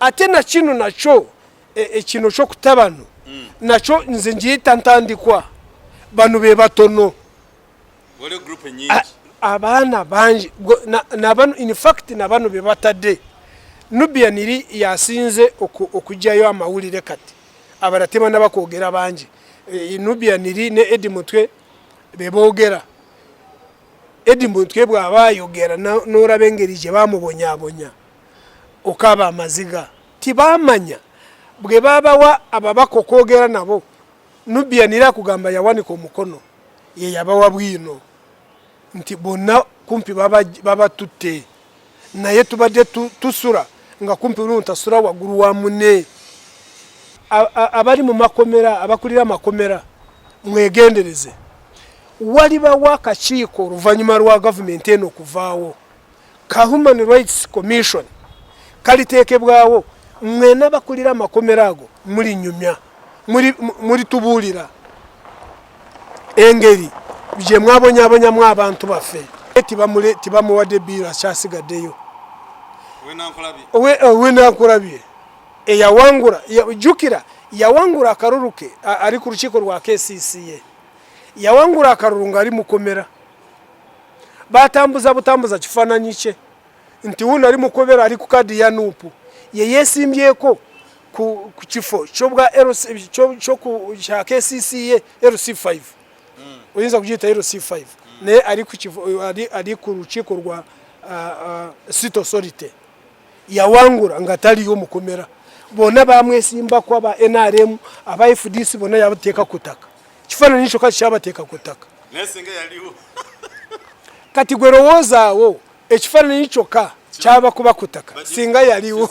ate na kino nacho ekino cyo kutabano nacho nze ngiyita ntandikwa bano be batono wale group nyingi abana banji nabano in fact nabano be batadde Nubian iri yasinze okujjayo amawulire kati abaratema nabakogera banji Nubian iri ne Edimutwe bebogera Edimutwe bwabayogera norabengerije bamubonyabonya okaba amaziga tibamanya bwe babawa ababakokogera nabo Nubian iri akugamba yawanika omukono ye yabawa bwino nti bonna kumpi baba tutte naye tubadde tusura nga kumpi ntasura waguru wa mune abali mu makomera abakulira makomera mwegendereze waliba wakakiiko oluvanyuma lwa government eno kuvaawo ka Human Rights Commission kalitekebwawo mwena bakulira makomera ago muri nyumya muri tubulira engeri bije mwabonyabonya mwabantu bafe tibamuwadde bira kyasigaddeyo wena nkulabye eyawangura jukira yawangura akaruruke ari ku rukiko rwa KCCA yawangura akarurunga ari mukomera butambuza kifananyi kye nti wuno ari mukobera ari ku kadi ya nupu ye yesimbyeko ku kifo chobwa cyo ku KCCA LC5 uyinza kugita LC5 ne ari ku kifo ari ku rukiko rwa City Authority yawangura ngatali yo mukomera bona bamwesimba kwa ba NRM aba FDC bona yabateka kutaka kifana nicho kati cyabateka kutaka nesenga yaliwo kati gwerowozawo ekifana nicho ka cyaba kuba kutaka singa yaliwo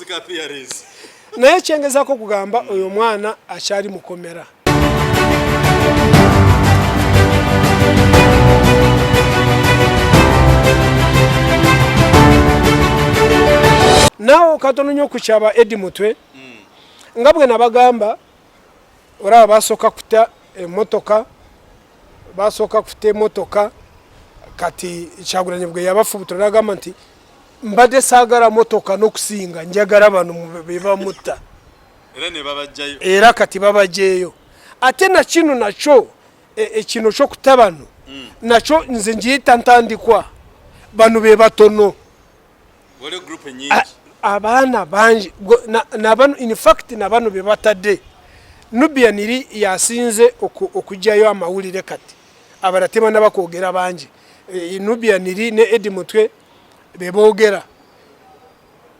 naye cyengeza ko kugamba uyo mwana acyari mukomera nao katono nyo kuchaba Edimutwe ngabwe nabagamba ora basoka kuta motoka basoka kufite motoka kati cyaguranye bwe yabafubutura nagamba nti mbade sagara motoka no kusinga njagara abantu beba mutta era kati babajeyo ate na kino nacho ekino cyo kutabano nacho nze ngiyita ntandikwa bano be batono wale group nyingi abana banji nabano in fact nabano be batadde Nubian iri yasinze okujjayo amawulire kati abaratema nabakogera banji Nubian iri ne Edimutwe bebogera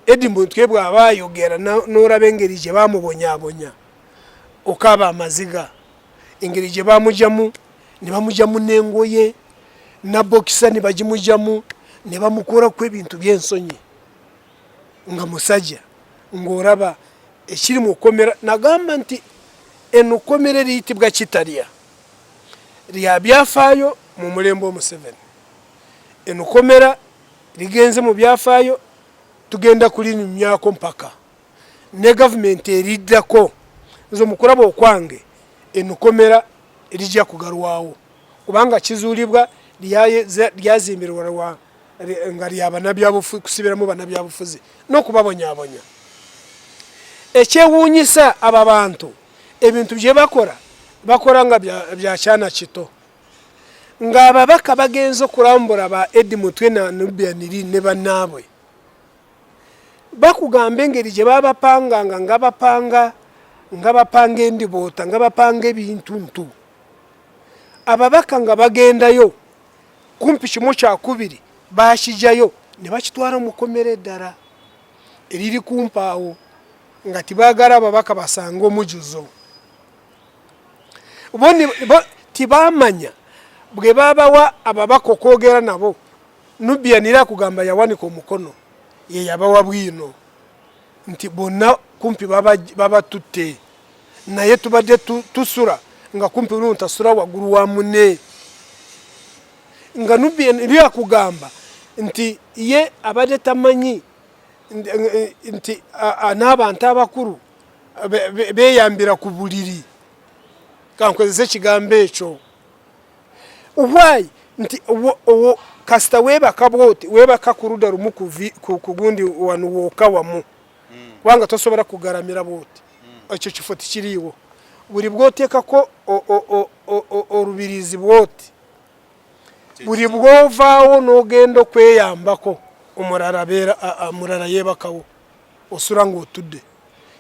Edimutwe bwabayogera norabengerije bamubonyabonya okaba amaziga engerije bamujamu ne bamujamu nengoye na boxer ne bajimujamu ne bamukora ku ebintu byensonyi nga musajja ngoraba ekiri mukomera nagamba nti enukomere liyitibwa Kitalia lya byafaayo mu mulembo Museveni enukomera ligenze mu byafaayo tugenda kulinyumyako mpaka ne government eriddako nzo mukuraba okwange enukomera erijja kugarwawo kubanga kizuulibwa lyazimbirwa nga lyaba byabufu kusibiramu bana byabufuzi no kubabonyabonya ekyewuunyisa aba bantu ebintu bye bakora nga bya cyana kito nga ababaka bagenzo kurambura ba Edimutwe na Nubian iri ne banabwe bakugamba engeri gye babapanga nga bapanga endibota nga bapanga ebintu ntu ababaka nga bagendayo kumpi kimu kyakubiri bashijayo ne bakitwara mukomere ddala eriri kumpaawo nga tibagala ababaka basanga omujuzo tibamanya bwe babawa ababaka okogera nabo Nubian iri akugamba yawanika omukono ye yabawa bwino nti bonna kumpi baba tutte naye tubadde tusura nga kumpi ntasura waguru wa mune nga Nubian iri akugamba nti ye abadde tamanyi nti n'abantu abakuru beyambira ku buliri kankozese kigambo ekyo why nti kasita webaka bwoti webaka kuruda rumu kugundi wanu woka wamu wanga tosobora kugaramira boti ekyo kifo tikiriwo buri bwoteka ko orubirizi bwoti buri bwovaawo n'ogenda kweyambako omurara yebakawo osura ngo otudde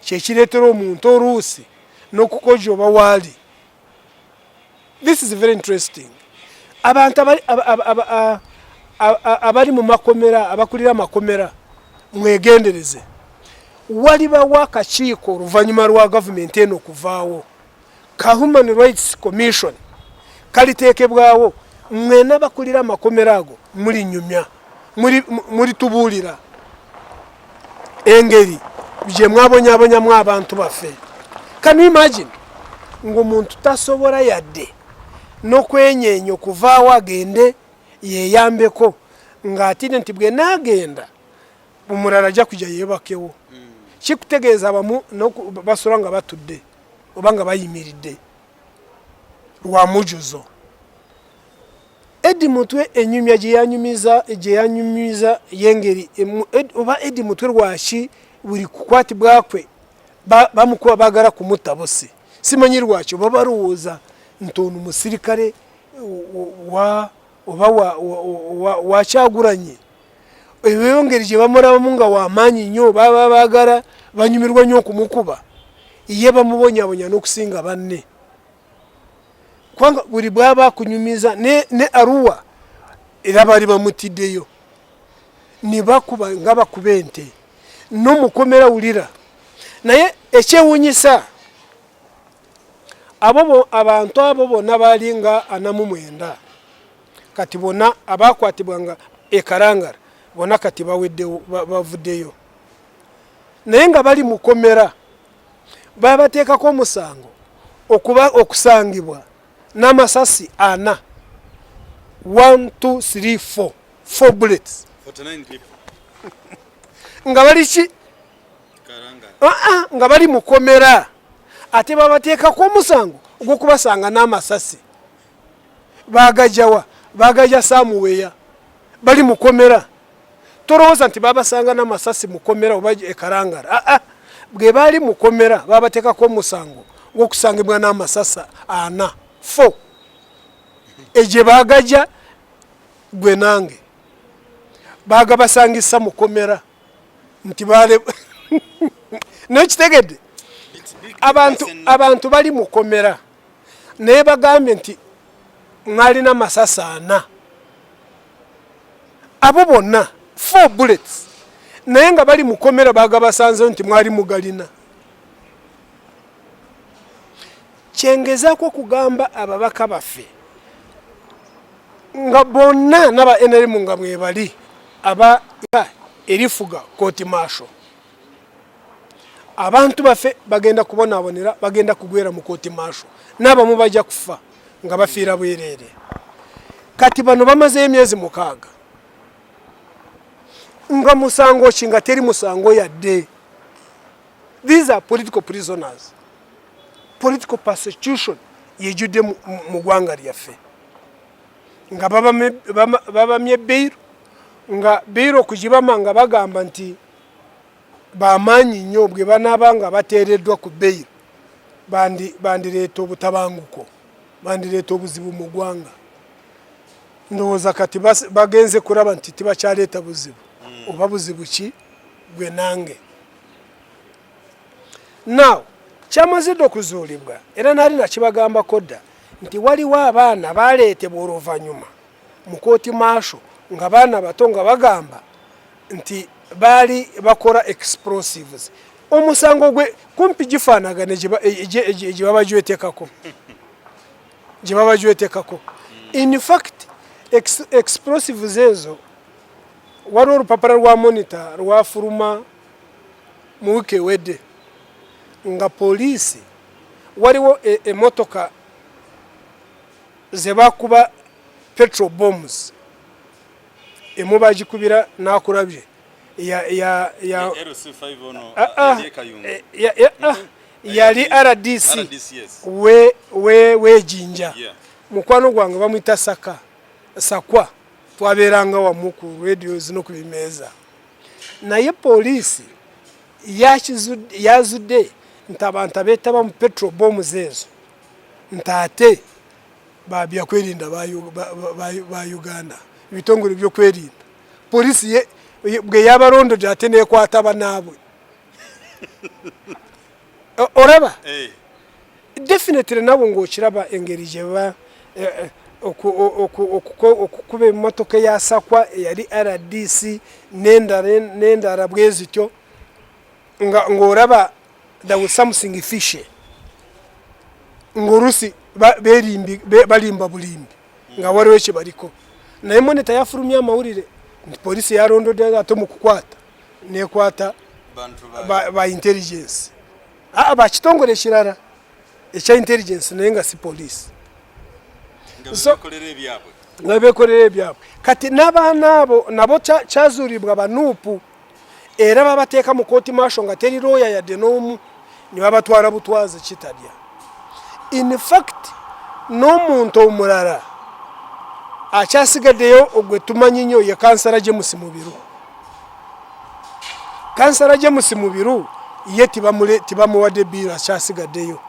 kyekireetera omuntu oluusi n'okukoja oba waali. This is very interesting. Abantu abali mu makomera abakulira amakomera mwegendereze walibawo akakiiko oluvannyuma lwa gavumenti eno okuvaawo ka Human Rights Commission kaliteekebwawo mwena bakulira amakomera ago muli nyumya muri tubuulira engeri gye mwabonyabonyamu abantu baffe. Can you imagine ng'omuntu tasobola yadde n'okwenyeenya okuvaawo agende yeyambeko ng'atire nti bwe naagenda omulala ajja kujja yeebakewo. Kikutegeeza abamu basula nga batudde oba nga bayimiridde lwa mujuzo. Eddie Mutwe enyumya gye yanyumiza y'engeri oba Eddie Mutwe lwaki buli kukwatibwakwe bamukuba baagala kumutta bose simanyi lwaki oba balowooza nti ono musirikale oba wakyagulanye eyo ngeri gye bamulabamu nga wamaanyi nnyo baba baagala banyumirwa nnyo okumukuba ye bamubonyabonya n'okusinga banne kubanga buli bwaba akunyumiza ne Arua era baali bamutiddeyo ne bakuba nga bakuba ente n'omukomera wulira naye ekyewuunyisa abantu abo bonna baali nga 49 kati bonna abakwatibwanga ekarangara bonna kati bavuddeyo naye nga bali mukomera babateekako omusango okusangibwa n'amasasi 4 1 2 3 4 bullets 49 people nga bali ki nga bali mukomera ate babateekako omusango ogw'okubasanga n'amasasi baagajawa baagaja Samuweya bali mukomera tolowooza nti babasanga n'amasasi mukomera oba ekarangara bwe baali mukomera babateekako omusango gw'okusangibwa n'amasasi 4 egye baagaja gwe nange baagabasangisa mukomera nti baale nekitegedde abantu bali mukomera naye bagambye nti mwalina amasasi 4 abo bonna 4 bullets naye nga bali mukomera bagabasanzeyo nti mwali mugalina. Kyengezaako kugamba ababaka baffe nga bonna n'aba NRM nga mwebali aba erifuga kooti maasho abantu baffe bagenda kubonaabonera bagenda kugwera mu kooti maasho n'abamu bajja kufa nga bafiira bwereere. Kati bano bamazeyo emyezi 6 nga musango ki nga teri musango yadde. These are political prisoners. Political persecution yejjudde mu ggwanga lyaffe nga babamye Beiro nga Beiro okugibama nga bagamba nti bamaanyi nnyo bwe banaaba nga bateereddwa ku Beiro bandireeta obutabanguko bandireeta obuzibu mu ggwanga. Ndowooza kati bagenze kuraba nti tibakyaleeta buzibu oba buzibu ki gwe nange. Now kyamazidde okuzuulibwa era nali nakibagambako dda nti waliwo abaana baleetebwa oluvannyuma mu kooti maasho nga baana bato nga bagamba nti baali bakola explosives. Omusango gwe kumpi gifaanagane gye baba gywetekako. In fact explosives ezo waliwo olupapula lwa monitor lwafuluma mu wiiki ewedde nga poliisi waliwo emotoka ze bakuba petrol bombs emu bagikubira n'akulabye yali RDC wejinja mukwano gwange bamuyita sakwa twabeeranga wamu ku radios no ku bimeeza naye poliisi yazudde ntabantu abetaba mu petrol bombs ezo ntate babya kwerinda ba Uganda bitongole byo kwerinda polisi bwe yabarondo ate nekwata banabwe oraba definitely nabo ngokiraba engeri jeba okukuba emotoka yasakwa yali RDC nendara bwezityo ngoraba there was something fishy ngorusi balimba bulimbi nga wariwe kibariko naye monita yafurumya amawulire nti polisi yarondode ato mu kukwata nekwata ba intelligence bakitongole kirara ekya intelligence naye nga si polisi ngabekolera ebyabwe kati n'abaana abo nabo kyazulibwa banuupu era babateeka mu kooti maasho nga teri looya yadde n'omu ne babatwala butwaze kitalya in fact n'omuntu omulala akyasigaddeyo ogwe tumanyi nnyo ye kansala James Mubiru. Kansala James Mubiru ye tibamuwadde biira akyasigaddeyo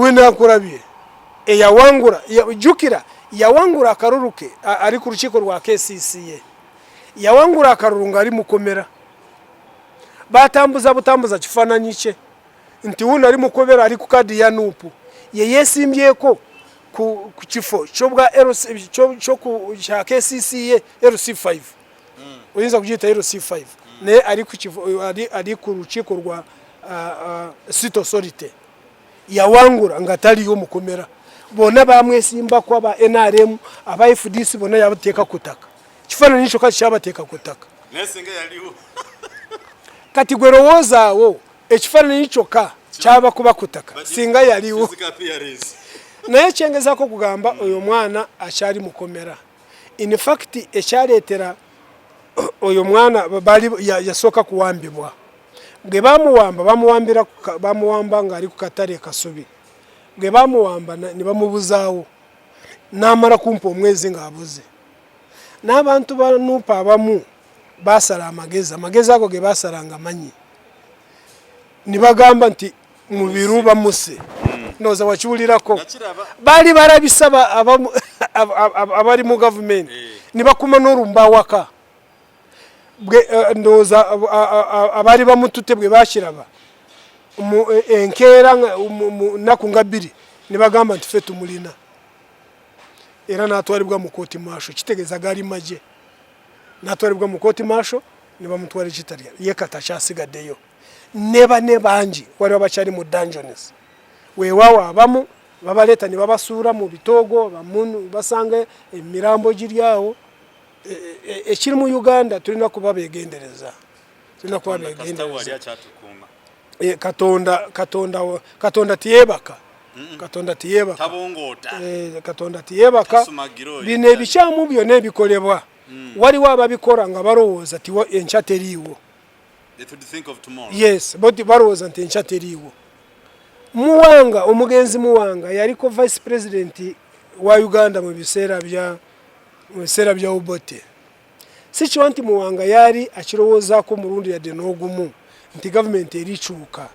wenankulabye eyawangula jukira yawangula akalulu ke ali ku lukiiko lwa KCCA yawangula akalulu ng'ali mukomera batambuza kifaananyi kye nti wuno ali mukobera ali ku kadi ya nuupu ye yeesimbyeko ku kifo kyobwa kya KCCA LC5 oyinza kugiyita LC5 naye ali ku lukiiko lwa City Authority yawangula nga taliyo mukomera bona bamwesimbako aba NRM aba FDC bona yabateeka kutaka kifaananyi ekyo kati kyabateeka kutaka kati gwe lowoozaawo ekifaananyi kyokka kyabakuba kutaka singa yaliwo naye kyengezako kugamba oyo mwana akyali mukomera in fact ekyaleetera oyo mwana yasooka kuwambibwa bwe bamuwamba ng'ali ku katale Kasubi bwe bamuwamba ne bamubuzaawo n'amala kumpa omwezi ng'abuze n'abantu banuupa abamu basala amagezi ago ge basalanga manyi ne bagamba nti Mubiru bamuse noza wakiwulirako bali barabisa abali mu gavumenti ne bakuma n'olumba waka ndoza abali bamutute bwe bakiraba enkeera naku nga bbiri ne bagamba nti ffe tumulina era n'atwalibwa mu kooti maasho kitegeeza gaali maje n'atwalibwa mu kooti maasho ne bamutwala kitalya ye kata kyasigaddeyo ne bangi waliwo bakyali mu dungeons weewaawo abamu babaleeta ne babasuula mu bitoogo bamuntu basanga emirambo giryawo ekiri mu Uganda tulina kuba begendereza Katonda tiyebaka Katonda tiyebaka bino ebikyamu byonna ebikolebwa waliwo ababikora nga balowooza ti enkya teriiwo yes boti balowooza nti enkya teriiwo Muwanga omugenzi Muwanga yaliko vice president wa Uganda mu biseera bya Obote sikiwa nti Muwanga yali akirowoozaako mulundi yadde n'ogumu nti gavumenti erikyuka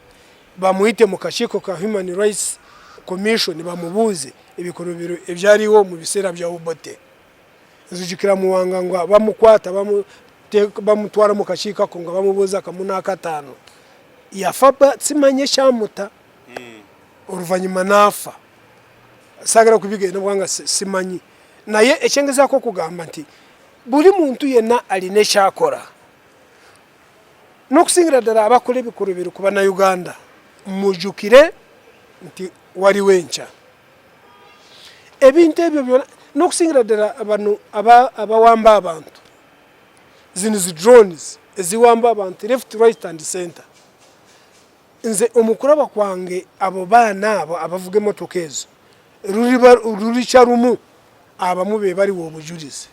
bamuyite mu kakiiko ka Human Rights Commission bamubuuze ebikolobero ebyaliwo mu biseera bya Obote nzijukira Muwanga nga bamukwata bamutwala mu kakiiko ako nga bamubuuza kamu n'akataano yafa simanye kyamuta oluvannyuma n'afa saagala kubigenda kubanga simanyi naye ekyengezaako okugamba nti buli muntu yenna alina ekyakora n'okusingira ddala abakola ebikolobero ku bannayuganda mujjukire nti waliwo enkya ebintu ebyo byonna n'okusingira ddala bano abawamba abantu zino zi drones eziwamba abantu left right and center nze omukulaba kwange abo baana abo abavuga emmotoka ezo lulikya lumu abamu be baliwo obujulizi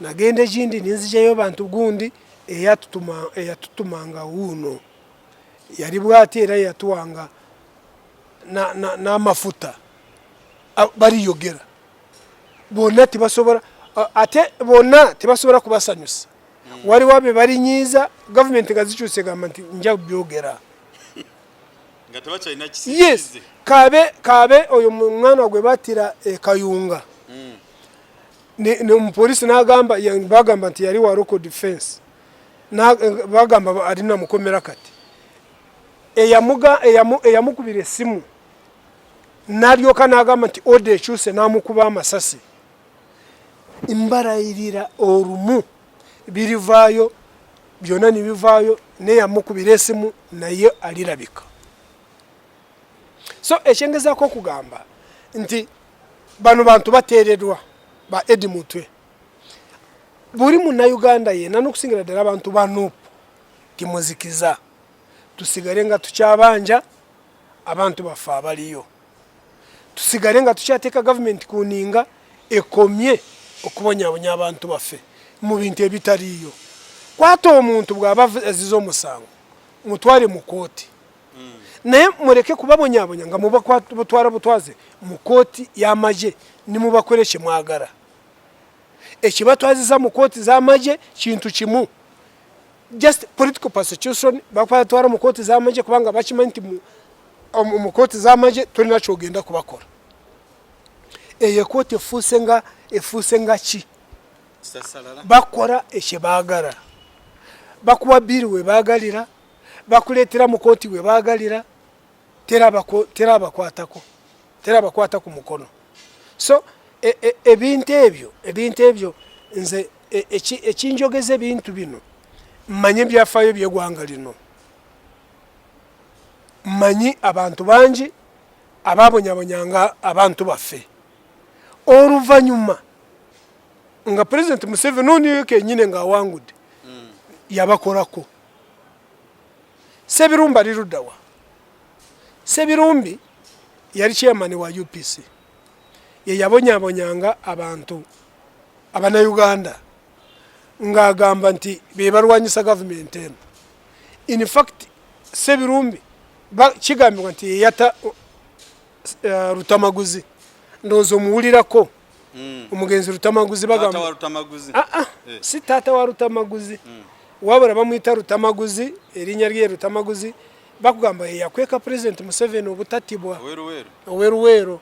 nagenda ekindi ninzijayo bantu gundi eyatutumanga wuuno yali bwati era yatuwanga n'amafuta baliyogera bonna tibasobola ate bonna tibasobola kubasanyusa wali wabe bari nyiza government gazichuse gamba nti nja byogera ngatabacha ina kisi yes kabe oyo mwana gwe batira Kayunga ne umupolisi nagamba bagamba nti yali wa local defense na bagamba alina mukomera kati eyamukubira esimu nalyoka nagamba nti ode chuse namukuba amasasi imbarayirira orumu birivayo byona nibivayo ne yamukubira esimu naye alirabika. So eshengeza ko kugamba nti bano bantu bateredwa ba Eddie Mutwe buri mu na Uganda yena nokusingira dala abantu banupu kimuzikiza tusigare nga tukyabanja abantu bafa baliyo tusigare nga tukyateka government kuninga ekomye okubonyabonya abantu bafe mu bintu ebitaliyo kwata omuntu bwaba azizo musango mutware mu koti naye mureke kubabonyabonya nga muba kwatwara butwaze mu koti yamaje ni mubakoreshe mwagara ekibatwaziza mu koti zamaje kintu kimu just political persecution bakwatwara mu koti zamaje kubanga bakimanti mu koti zamaje tulina cyogenda kubakora eye koti efusenga ki bakora ekibagara bakuwa biri we bagalira bakuletera mu koti we bagalira teraba kwata ku mukono. So ebintu ebyo nze ekinjogeze bintu bino manye byafayo byegwanga lino manyi abantu banji ababonyabonyanga abantu bafe oluvanyuma nga President Museveni noniyo nyine nga wangude yabakorako Sebirumbi alirudawa Sebirumbi yali chairman wa UPC ye yabonyabonyanga abantu abana Uganda nga agamba nti bebarwanyisa government eno. In fact Sebirumbi kigambibwa nti yata Rutamaguzi ndozo muwulirako umugenzi Rutamaguzi bagamba si tata wa Rutamaguzi wabara bamwita Rutamaguzi erinya rye Rutamaguzi bakugamba yakweka President Museveni obutatibwa oweruwero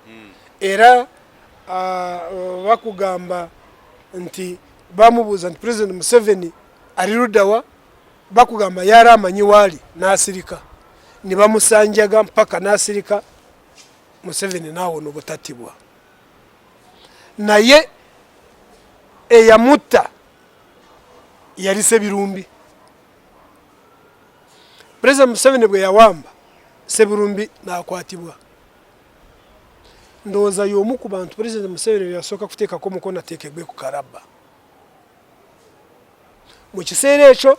era bakugamba nti bamubuza nti President Museveni alirudawa bakugamba yari amanyi wali nasirika ni bamusanjaga mpaka nasirika Museveni nawo nobutatibwa naye eyamutta yali Sebirumbi. President Museveni bwe yawamba Sebirumbi nakwatibwa ndoza yomu ku bantu President Museveni yasoka kuteka ko mukono atekegwe ku Karaba mu kiseera ekyo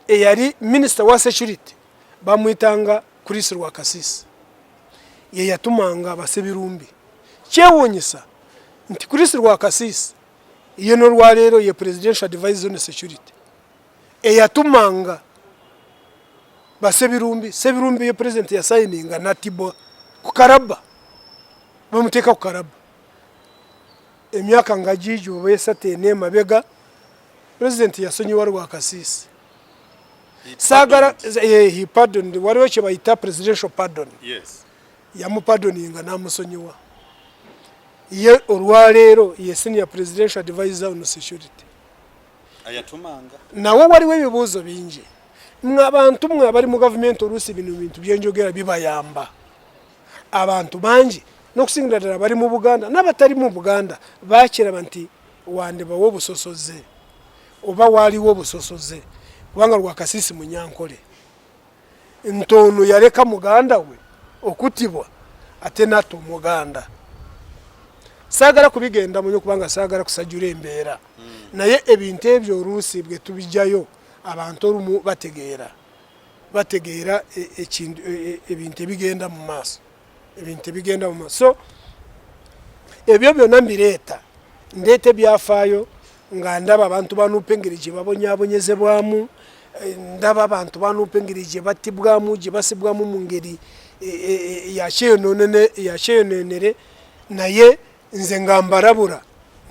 eyali minister wa security bamwitanga Chris Rwakasisi ye yatumanga abasebirumbi kyewonyisa nti Chris Rwakasisi ye no lwalero ye presidential advisor on security yatumanga Sebirumbi ye president ya signinga natibo ku Karaba bamuteka ku Karaba emyaka ngajijo besate ne mabega president yasonyiwa Rwakasisi sagara he pardoned waliwo kye bayita presidential pardon yamupardoninga namusonyiwa ye olwalero ye senior presidential advisor on security ayatumanga nawo waliwo ebibuuzo bingi mwabantu mwabali mu government olusi bintu byenjogera bibayamba abantu banji nokusingira ddala bali mu Buganda n'abatali mu Buganda bakiraba nti wande bawo obusosoze oba waliwo obusosoze kubanga Rwakasisi munyankole ntono yareka muganda we okutibwa ate nato muganda sagala kubigenda munyo kubanga sagala kusajjura embeera naye ebintu ebyo olusi bwe tubijayo abantu olumu bategeera ekintu ebintu ebigenda mu maaso so ebyo byonna mbireta ndete byafaayo nga ndaba abantu banupengeri gye babonyabonyezebwamu ndaba abantu banupengeri gye batibwamu gye basibwamu mu ngeri yakyeyononere naye nze nga mbarabura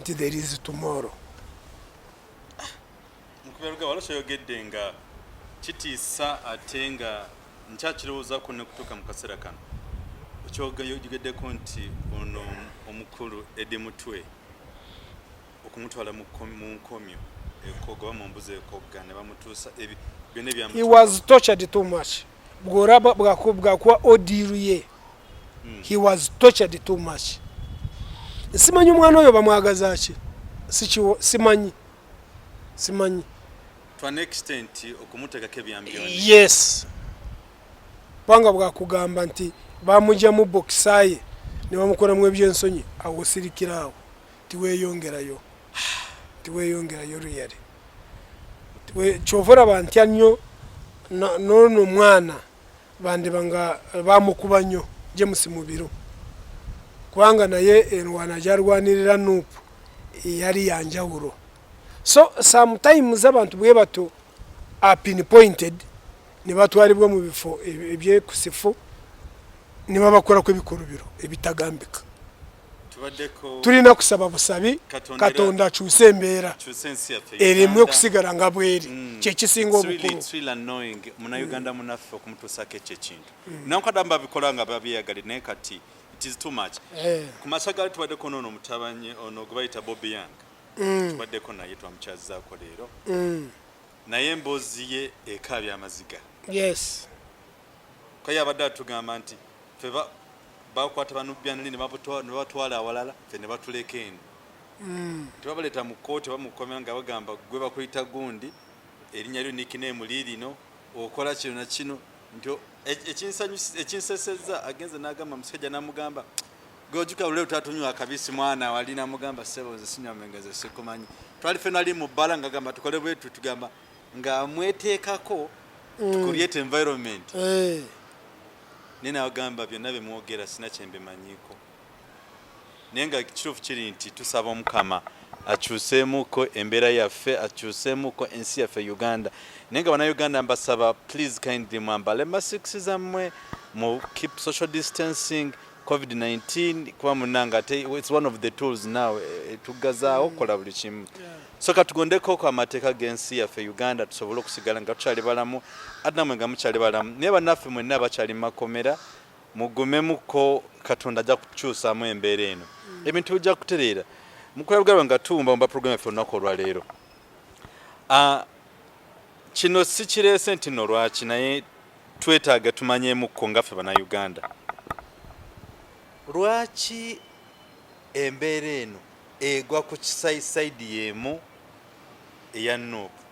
nti there is tomorrow kuberuga walashayogedde nga kitiisa ate nga nkyakirowoozaako ne kutuuka mu kaseera kano okyogeddeko nti ono omukulu Eddie Mutwe okumutwala mu nkomyo ekoga mu mbuzi ekogga ne bamutuusa byonna byamutuuka. He was tortured too much. Bw'oraba bwakuwa odiru ye. He was tortured too much. Simanyi omwana oyo bamwagaza ki? Simanyi. To an extent okumutegako ebyambyoni. Yes. Bwanga bwakugamba nti bamujja mu bokisaye ne bamukoramu ebyensonyi awo sirikirawo tiweeyongerayo ruyali kyovora bantya nnyo n'ono mwana bandibanga bamukuba nnyo James Mubiro kubanga naye enwana gyarwanirira Nuupu yali yanjawulo. So sometimes abantu bwe bato are pinpointed ne batwalibwa mu bifo ebyekusifu ne babakora ku bikolobero ebitagambika. Tulina kusaba busabi Katonda akyuse embeera eremwe okusigala nga bweri kyekisinga obukulu. Munnayuganda munaffe okumutuusako ekyo ekintu nankadamba bikola nga babyeyagali naye kati it is too much. Ku masagali tubaddeko n'ono omutabanye ono gwe bayita Bobby Young tubaddeko naye twamukyazizaako leero naye emboozi ye ekaabya amaziga. Yes. Kaya abadde atugamba nti ffe bakwata banubyanani ne batwala awalala ffe ne batuleka eno. Tebabaleeta mu kkooti bamukomya nga bagamba gwe bakuyita gundi erinnya lyo nickname liirino okola kino na kino nti ekinsesezza agenze n'agamba musajja n'amugamba gojuka leo tatunywa akabisi mwana wali n'amugamba sebo nze sinywa mengeze sikumanyi twali ffe nali mu bbala nga gamba tukole bwetu tugamba nga mweteekako to create environment. Nina agamba byonna bye mwogera sina kyembe manyiko. Nenga kituufu kiri nti tusaba Omukama akyuseemuko embeera yaffe akyuseemuko ensi yaffe Uganda. Nenga bannayuganda mbasaba please kindly mwambale masiksi zammwe mu keep social distancing COVID-19 kuba munanga it's one of the tools now tugazaawo okukola buli kimu. So katugondeko ko amateeka g'ensi yaffe Uganda tusobole okusigala nga tukyali balamu ate namwe nga mukyali balamu naye bannaffe mwenna abakyali mu makomera mugumemuko Katonda ajja kukyusaamu embeera eno ebintu bijja kutereera mukulabugaba nga tuwumba mu baprogramu yaffe olunaku olwaleero. Kino si kireese nti nno lwaki naye twetaaga tumanyeemukko nga ffe bannayuganda lwaki embeera eno egwa ku kisayisaidi yemu eya Nuupu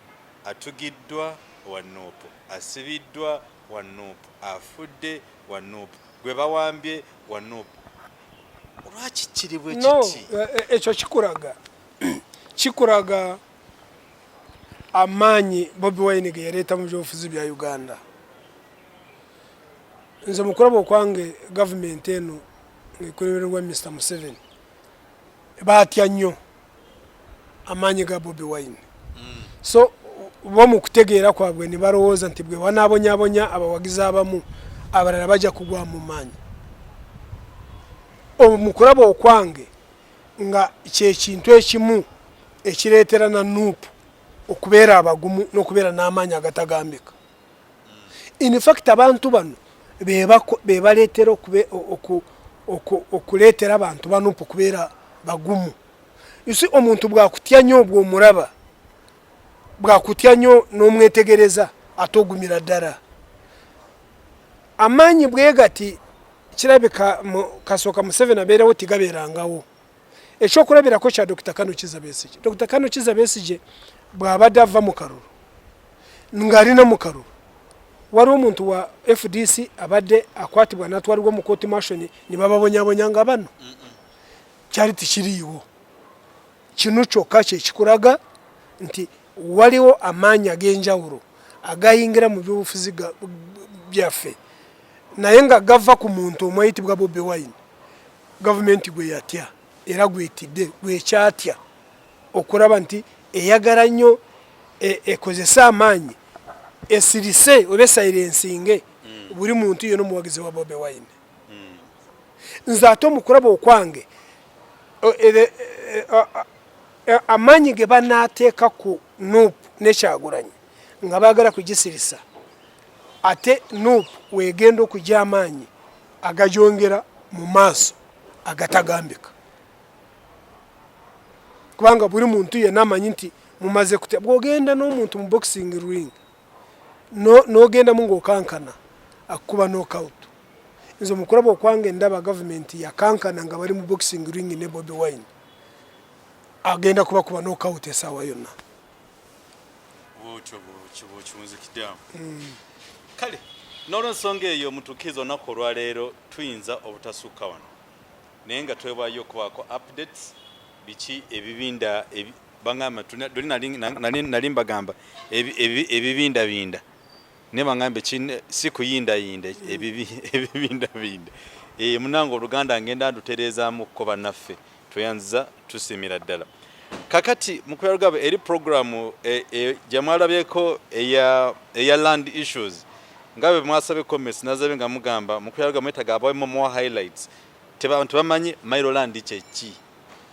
atugiddwa wa Nuupu asibiddwa wa Nuupu afudde wa Nuupu gwe bawambye wa Nuupu lwaki kiri bwe kiti? Ekyo kikuraga amaanyi Bobi Wine ge yaleeta mu byobufuzi bya Uganda. Nze mukulaba okwange gavumenti eno ng'ekulebererwa Mr. Museveni baatya nnyo amaanyi ga Bobi Wine. So bo mu kutegeera kwabwe ne balowooza nti bwe banaabonyaabonya abawagizi abamu abalala bajja kugwa mu maanyi. Omukulaba okwange nga kyekintu ekimu ekireetera na Nuupu okubeera abagumu n'okubeera n'amaanyi agatagambika. In fact abantu bano be baleetera okuleetera abantu ba Nuupu okubeera bagumu. Yusi omuntu bwakutya nnyo bw'omulaba bwakutya nnyo n'omwetegereza atogumira ddala. Amaanyi bwe gati kirabika kasooka Museveni abeerawo tigabeerangawo. Ekyokulabirako kya Dr. Kano Kizza Besigye. Dr. Kano Kizza Besigye bw'abadde ava mu kalulu ng'alina mu kalulu waliwo omuntu wa FDC abadde akwatibwa n'atwalibwa mu court martial ne bababonyabonyanga bano kyali tikiriiwo. Kino kyokka kye kikulaga nti waliwo amaanyi ag'enjawulo agayingira mu byobufuzi byaffe naye nga gava ku muntu omwayitibwa Bobi Wine. Gavumenti gwe yatya era gwetidde gwekyatya okulaba nti eyagala nnyo ekozesa amaanyi esirise oba silensinge buli muntu yena omuwagizi wa Bobi Wine. Nze ate omukulaba okwange amaanyi ge banaateeka Nuupu ne Kyagulanyi nga baagala kugisirisa ate Nuupu weegenda okujja amaanyi agajongera mu maaso agatagambika kubanga buli muntu yenna amanyi nti mumaze kutya bw'ogenda n'omuntu mu boxing ring n'ogendamu ng'okankana akukuba knockout. Nze mukulaba okwange ndaba gavumenti yakankana nga bali mu boxing ring ne Bobi Wine agenda kubakuba knockout essaawa yonna. Kale n'olwensonga eyo mutukizo olunaku olwaleero tuyinza obutasukka wano naye nga twewaayo okubaako updates biki ebibinda bangamba nali mbagamba ebibindabinda ne bangambe si kuyindayinda ebibindabinda munange oluganda ngenda ndutereezaamu ko bannaffe tweyanziza tusimira ddala. Kakati mukwalugaba eri programu gyamwalabyeko eya land issues ngabe mwasabe comments nazabe nga mugamba mukwalugaba mwetaga abawemo more highlights tebantu bamanyi Mailoland kyeki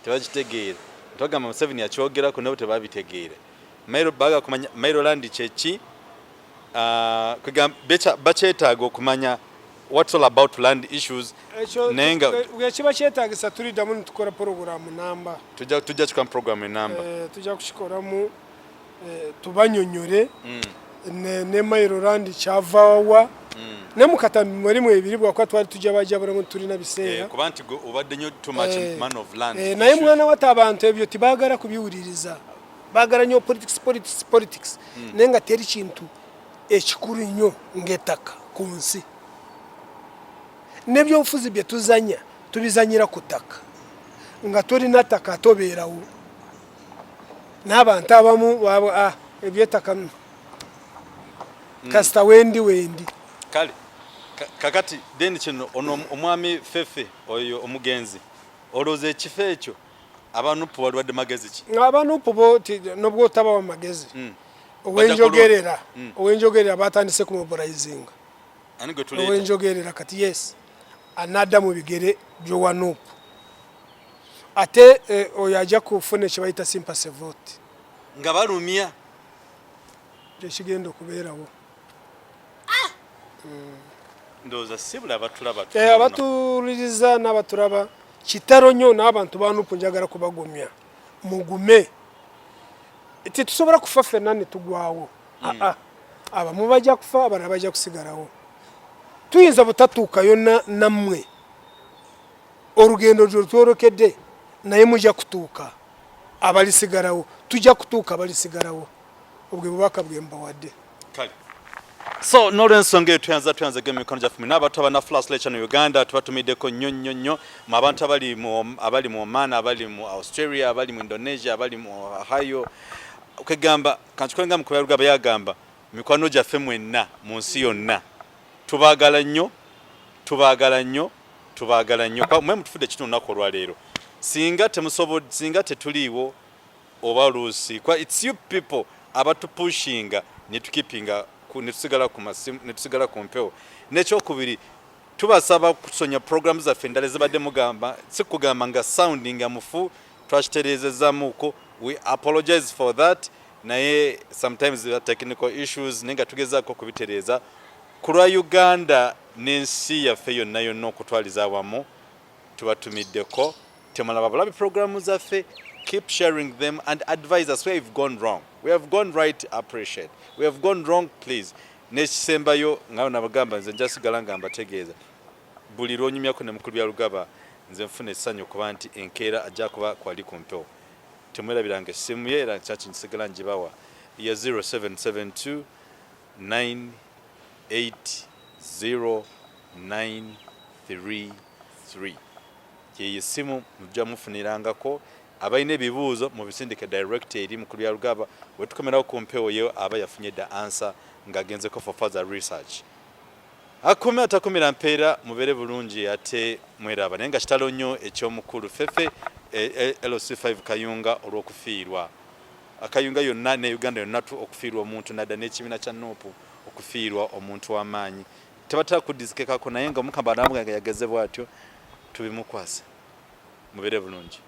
tebakitegeera twagamba Museveni yakyogerako nabo tebabitegeera baga kumanya Mailoland kyeki bakyetaaga okumanya what's all about land issues nenga kiba kyetaagisa tuliddamu nitukola programu namba tujja kikola programu enamba tujja kukikoramu tubanyonyole ne Mailoland kyavaawa ne mukatami mulimu ebiri bwakwa twali tujja bajabulamu tulina biseera kuba nti obadde nnyo too much man of land naye mwana wata abantu ebyo tibaagala kubiwuliriza baagala nnyo politics naye nga teri kintu ekikulu nnyo ng'ettaka ku nsi n'ebyobufuzi bye tuzanya tubizanyira ku ttaka nga tolina ttaka tobeerawo n'abantu abamu ebyettaka kasita wendi kale kakati deni kino omwami Fefe oyo omugenzi olowooza ekifo ekyo abanupu waliwadde magezi ki abanupu nobwo otabawa magezi owenjogerera batandise kumobilizinga owenjogerera kati yes anadda mu bigere byowanupu ate oyo ajja kufuna ekibayita sympathy vote nga balumya kyekigenda okubeerawo ndowooza sibula abatulaba abatuuliriza n'abatulaba kitalo nnyo n'abantu banupu njagala kubagumya mugume tetusobola kufa ffenna ne tugwawo abamu bajja kufa abalala bajja kusigalawo tuyinza butatuukayo nammwe olugendo lwetwolokedde naye mujja kutuuka abalisigalawo tujja kutuuka abalisigalawo obwe bubaka bwe mbawadde kale so n'olwensonga eyo tuyanzaga emikono gyaffe n'abantu abana flash lecture mu Uganda tubatumiddeko nnyo mu abantu abali mu Oman abali mu Australia abali mu Indonesia abali mu Ohio okugamba kanchikwenga mukubaruga bayagamba mikwano gyaffe mwenna mu nsi yonna tubaagala nnyo kwa mwe mutufudde kitu nnako olwaleero singa tetuliiwo oba luusi kwa it's you people abatupushinga netukipinga netusigala ku mpewo n'ekyokubiri tubasaba kusonya programu zaffe endala zibadde mugamba sikugamba nga sounding amufu twakitereezezaamuko we apologize for that naye sometimes there are technical issues nenga tugezaako kubitereeza ku lwa Uganda n'ensi yaffe yonna okutwaliza awamu tubatumiddeko temulaba bulabi programu zaffe keep sharing them and advise us where we've gone wrong. We have gone right, appreciate. We have gone wrong, please. Nekisembayo ngawo nabagamba nze njasigala nga mbategeeza buli lwonyumyako ne mukulu bya Lugaba nze nfuna essanyu kuba nti enkeera ajja kuba kwali ku mpewo temwerabiranga essimu ye era kyaki nsigala ngibawa ya 0772 98093 ye essimu mujja mufunirangako abayina ebibuuzo mu bisindike direct eri mukulu bya Lugaba wetukomerawo ku mpewo yo aba yafunye the answer ngagenzeko for further research akume atakumira mpeera mubere bulungi ate mweraba naye nga kitalo nnyo ekyomukulu Fefe LC5 Kayunga olw'okufiirwa akayunga yonna ne Uganda yonna okufiirwa omuntu nadda n'ekibiina kya Nuupu okufiirwa omuntu w'amaanyi tebatera kudizikekako naye nga omukamba namuganga yagezebwa atyo tubimukwase mubere bulungi